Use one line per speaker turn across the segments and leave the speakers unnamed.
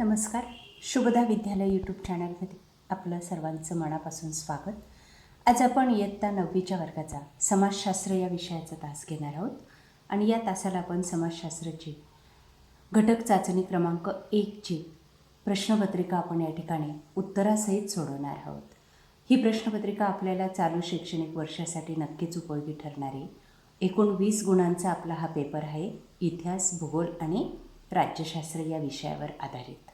नमस्कार. शुभदा विद्यालय यूट्यूब चॅनलमध्ये आपलं सर्वांचं मनापासून स्वागत. आज आपण इयत्ता 9वीच्या वर्गाचा समाजशास्त्र या विषयाचा तास घेणार आहोत आणि या तासाला आपण समाजशास्त्राची घटक चाचणी क्रमांक 1ची प्रश्नपत्रिका आपण या ठिकाणी उत्तरासहित सोडवणार आहोत. ही प्रश्नपत्रिका आपल्याला चालू शैक्षणिक वर्षासाठी नक्कीच उपयोगी ठरणारी एकूण 20 गुणांचा आपला हा पेपर आहे. इतिहास, भूगोल आणि राज्यशास्त्र या विषयावर आधारित.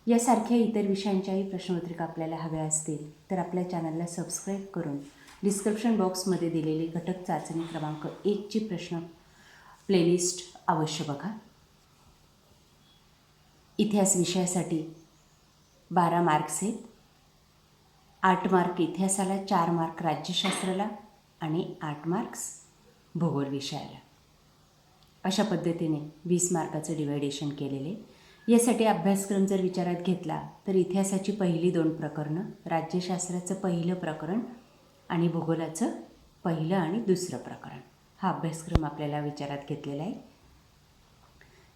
यासारख्या इतर विषयांच्याही प्रश्नपत्रिका आपल्याला हव्या असतील तर आपल्या चॅनलला सबस्क्राईब करून डिस्क्रिप्शन बॉक्समध्ये दिलेली घटक चाचणी क्रमांक 1ची प्रश्न प्लेलिस्ट अवश्य बघा. इतिहास विषयासाठी 12 मार्क्स आहेत. 8 मार्क इतिहासाला, 4 मार्क राज्यशास्त्राला आणि 8 मार्क्स भूगोल विषयाला. अशा पद्धतीने 20 मार्काचं डिवायडेशन केलेले. यासाठी अभ्यासक्रम जर विचारात घेतला तर इतिहासाची पहिली 2 प्रकरणं, राज्यशास्त्राचं पहिलं प्रकरण आणि भूगोलाचं पहिलं आणि दुसरं प्रकरण हा अभ्यासक्रम आपल्याला विचारात घेतलेला आहे.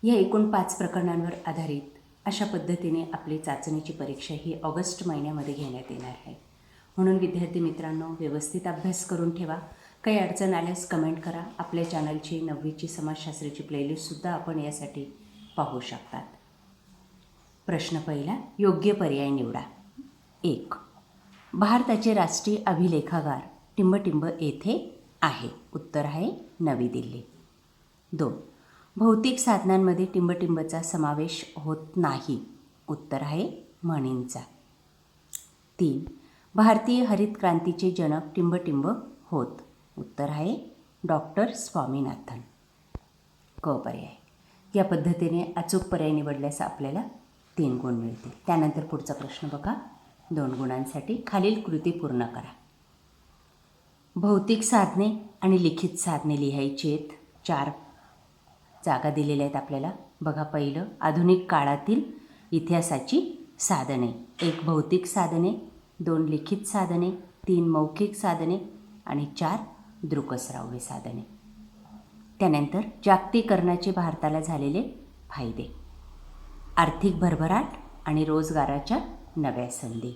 या एकूण 5 प्रकरणांवर आधारित अशा पद्धतीने आपली चाचणीची परीक्षा ही ऑगस्ट महिन्यामध्ये घेण्यात येणार आहे. म्हणून विद्यार्थी मित्रांनो, व्यवस्थित अभ्यास करून ठेवा. काही अडचण आल्यास कमेंट करा. आपल्या चॅनलची 9वीची समाजशास्त्राची प्लेलिस्टसुद्धा आपण यासाठी पाहू शकतात. प्रश्न पहिला, योग्य पर्याय निवडा. 1. भारताचे राष्ट्रीय अभिलेखागार टिंबटिंब येथे आहे. उत्तर आहे नवी दिल्ली. 2. भौतिक साधनांमध्ये टिंबटिंबचा समावेश होत नाही. उत्तर आहे म्हणींचा. 3. भारतीय हरित क्रांतीचे जनक टिंबटिंब होत. उत्तर आहे डॉक्टर स्वामीनाथन. क पर्याय. या पद्धतीने अचूक पर्याय निवडल्यास आपल्याला 3 गुण मिळतील. त्यानंतर पुढचा प्रश्न बघा. 2 गुणांसाठी खालील कृती पूर्ण करा. भौतिक साधने आणि लिखित साधने लिहायची आहेत. 4 जागा दिलेल्या आहेत आपल्याला. बघा, पहिलं, आधुनिक काळातील इतिहासाची साधने. 1 भौतिक साधने, 2 लिखित साधने, 3 मौखिक साधने आणि 4 दृकश्राव्य साधने. त्यानंतर जागतिकीकरणाचे भारताला झालेले फायदे, आर्थिक भरभराट आणि रोजगाराच्या नव्या संधी.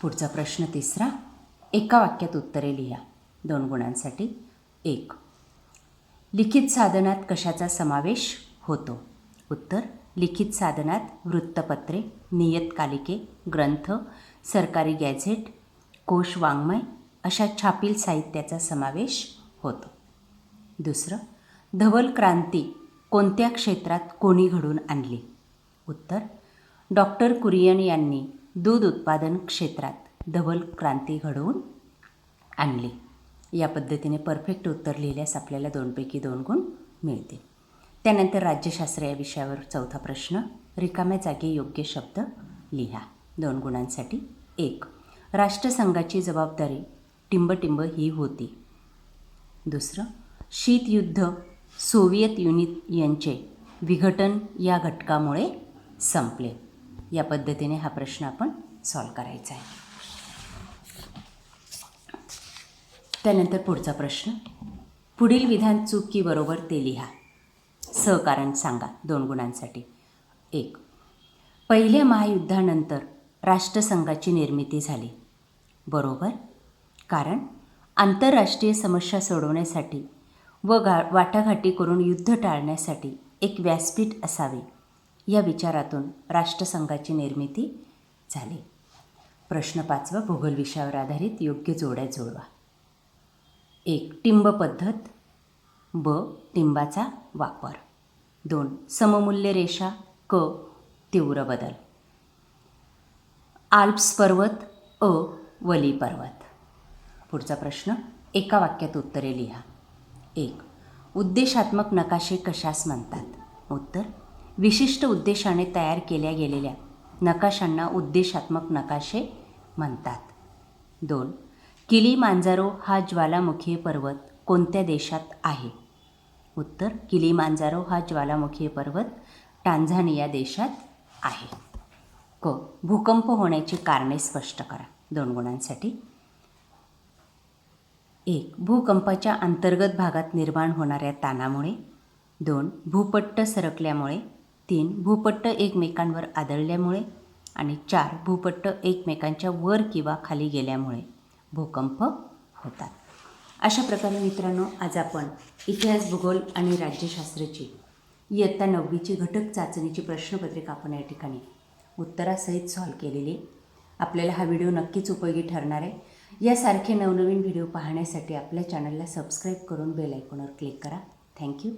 पुढचा प्रश्न तिसरा, एका वाक्यात उत्तरे लिहा. 2 गुणांसाठी. 1. लिखित साधनात कशाचा समावेश होतो? उत्तर, लिखित साधनात वृत्तपत्रे, नियतकालिके, ग्रंथ, सरकारी गॅझेट, कोश, वाङ्मय अशा छापील साहित्याचा समावेश होतो. दुसरं, धवल क्रांती कोणत्या क्षेत्रात कोणी घडवून आणली? उत्तर, डॉक्टर कुरियन यांनी दूध उत्पादन क्षेत्रात धवल क्रांती घडवून आणली. या पद्धतीने परफेक्ट उत्तर लिहिल्यास आपल्याला 2 पैकी 2 गुण मिळतील. त्यानंतर राज्यशास्त्र या विषयावर चौथा प्रश्न, रिकाम्या जागी योग्य शब्द लिहा. 2 गुणांसाठी. 1. राष्ट्रसंघाची जबाबदारी टिंबटिंब ही होती. दुसरं, शीतयुद्ध सोव्हिएत युनियनचे विघटन या घटकामुळे संपले. या पद्धतीने हा प्रश्न आपण सॉल्व करायचा आहे. त्यानंतर पुढचा प्रश्न, पुढील विधान चूक की बरोबर ते लिहा. सहकारण सांगा. 2 गुणांसाठी. 1. पहिल्या महायुद्धानंतर राष्ट्रसंघाची निर्मिती झाली. बरोबर. कारण आंतरराष्ट्रीय समस्या सोडवण्यासाठी व वाटाघाटी करून युद्ध टाळण्यासाठी एक व्यासपीठ असावे या विचारातून राष्ट्रसंघाची निर्मिती झाली. प्रश्न 5, भूगोल विषयावर आधारित योग्य जोड्या जुळवा. 1. टिंब पद्धत. ब. टिंबाचा वापर. 2. सममूल्य रेषा. क. तीव्र बदल. आल्प्स पर्वत. अ. वली पर्वत. पुढचा प्रश्न, एका वाक्यात उत्तरे लिहा. 1. उद्देशात्मक नकाशे कशास म्हणतात? उत्तर, विशिष्ट उद्देशाने तयार केल्या गेलेल्या नकाशांना उद्देशात्मक नकाशे म्हणतात. 2. किलीमांजारो हा ज्वालामुखीय पर्वत कोणत्या देशात आहे? उत्तर, किलीमांजारो हा ज्वालामुखीय पर्वत टांझानिया देशात आहे. क. भूकंप होण्याची कारणे स्पष्ट करा. 2 गुणांसाठी. 1. भूकंपाच्या अंतर्गत भागात निर्माण होणाऱ्या ताणामुळे. 2. भूपट्ट सरकल्यामुळे. 3. भूपट्ट एकमेकांवर आदळल्यामुळे आणि 4. भूपट्ट एकमेकांच्या वर किंवा खाली गेल्यामुळे भूकंप होतात. अशा प्रकारे मित्रांनो, आज आपण इतिहास, भूगोल आणि राज्यशास्त्राची इयत्ता 9वीची घटक चाचणीची प्रश्नपत्रिका आपण या ठिकाणी उत्तरासहित सॉल्व केलेली. आपल्याला हा व्हिडिओ नक्कीच उपयोगी ठरणार आहे. यासारखे नवनवीन व्हिडिओ पाहण्यासाठी आपल्या चॅनलला सबस्क्राईब करून बेल आयकॉनवर क्लिक करा. थँक्यू.